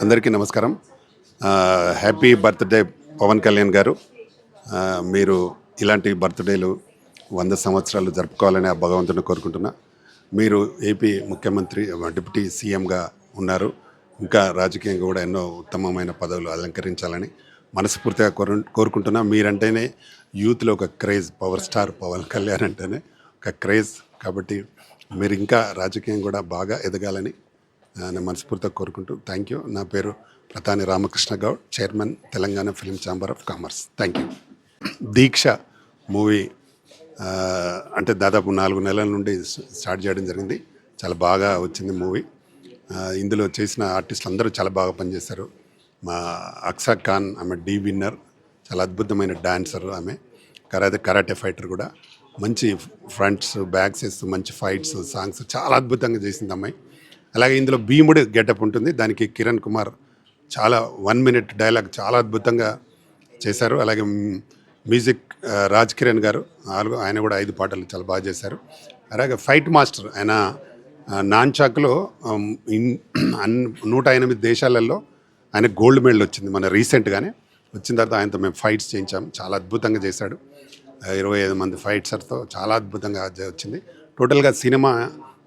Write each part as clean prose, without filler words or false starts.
అందరికీ నమస్కారం. Happy birthday Pawan Kalyan గారు. మీరు ఇలాంటి బర్త్డేలు 100 సంవత్సరాలు జరుపుకోవాలని ఆ భగవంతుని కోరుకుంటున్నా. మీరు ఏపీ ముఖ్యమంత్రి, డిప్యూటీ సీఎంగా ఉన్నారు. ఇంకా రాజకీయంగా కూడా ఎన్నో ఉత్తమమైన పదవులు అలంకరించాలని మనస్ఫూర్తిగా కోరుకుంటున్నా. మీరంటేనే యూత్లో ఒక craze, power star Pawan Kalyan అంటేనే ఒక క్రేజ్. కాబట్టి మీరు ఇంకా రాజకీయం కూడా బాగా ఎదగాలని నేను మనస్ఫూర్తిగా కోరుకుంటూ థ్యాంక్ యూ. నా పేరు Pratani Ramakrishna Goud, chairman Telangana film chamber of commerce. Thank you. Deeksha movie అంటే దాదాపు 4 నెలల నుండి స్టార్ట్ చేయడం జరిగింది. చాలా బాగా వచ్చింది మూవీ. ఇందులో చేసిన ఆర్టిస్టులు అందరూ చాలా బాగా పనిచేశారు. మా అక్సా ఖాన్, ఆమె డి విన్నర్, చాలా అద్భుతమైన డాన్సర్ ఆమె, కరాటే ఫైటర్ కూడా. మంచి ఫ్రంట్స్, బ్యాక్స్ వేస్తూ మంచి ఫైట్స్, సాంగ్స్ చాలా అద్భుతంగా చేసింది అమ్మాయి. అలాగే ఇందులో భీముడు గెటప్ ఉంటుంది, దానికి కిరణ్ కుమార్ చాలా 1 మినిట్ డైలాగ్ చాలా అద్భుతంగా చేశారు. అలాగే మ్యూజిక్ రాజ్ కిరణ్ గారు, ఆయన కూడా 5 పాటలు చాలా బాగా చేశారు. అలాగే ఫైట్ మాస్టర్ ఆయన నాన్చాక్లో 108 దేశాలలో ఆయన గోల్డ్ మెడల్ వచ్చింది మన రీసెంట్గానే. వచ్చిన తర్వాత ఆయనతో మేము ఫైట్స్ చేయించాం, చాలా అద్భుతంగా చేశాడు. 25 మంది ఫైట్సర్తో చాలా అద్భుతంగా వచ్చింది. టోటల్గా సినిమా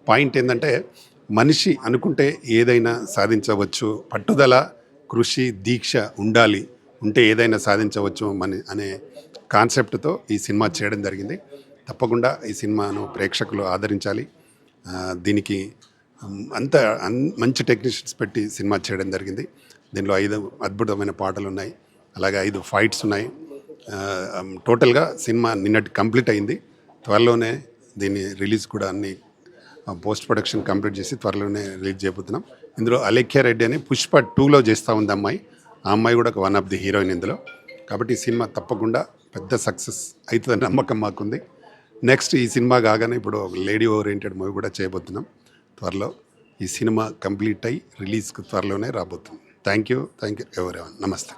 పాయింట్ ఏంటంటే, మనిషి అనుకుంటే ఏదైనా సాధించవచ్చు, పట్టుదల, కృషి, దీక్ష ఉంటే ఏదైనా సాధించవచ్చు అనే కాన్సెప్ట్తో ఈ సినిమా చేయడం జరిగింది. తప్పకుండా ఈ సినిమాను ప్రేక్షకులు ఆదరించాలి. దీనికి మంచి టెక్నీషియన్స్ పెట్టి సినిమా చేయడం జరిగింది. దీనిలో 5 అద్భుతమైన పాటలు ఉన్నాయి, అలాగే 5 ఫైట్స్ ఉన్నాయి. టోటల్గా సినిమా నిన్నటి కంప్లీట్ అయింది. త్వరలోనే దీన్ని రిలీజ్ కూడా అన్ని పోస్ట్ ప్రొడక్షన్ కంప్లీట్ చేసి త్వరలోనే రిలీజ్ చేయబోతున్నాం. ఇందులో అలేఖ్య రెడ్డి అని పుష్ప 2లో చేస్తూ ఉంది అమ్మాయి. ఆ అమ్మాయి కూడా ఒక వన్ ఆఫ్ ది హీరోయిన్ ఇందులో. కాబట్టి ఈ సినిమా తప్పకుండా పెద్ద సక్సెస్ అవుతుందని నమ్మకం మాకుంది. నెక్స్ట్ ఈ సినిమా కాగానే ఇప్పుడు ఒక లేడీ ఓరియంటెడ్ మూవీ కూడా చేయబోతున్నాం త్వరలో. ఈ సినిమా కంప్లీట్ అయ్యి రిలీజ్కి త్వరలోనే రాబోతుంది. Thank you everyone. నమస్తే.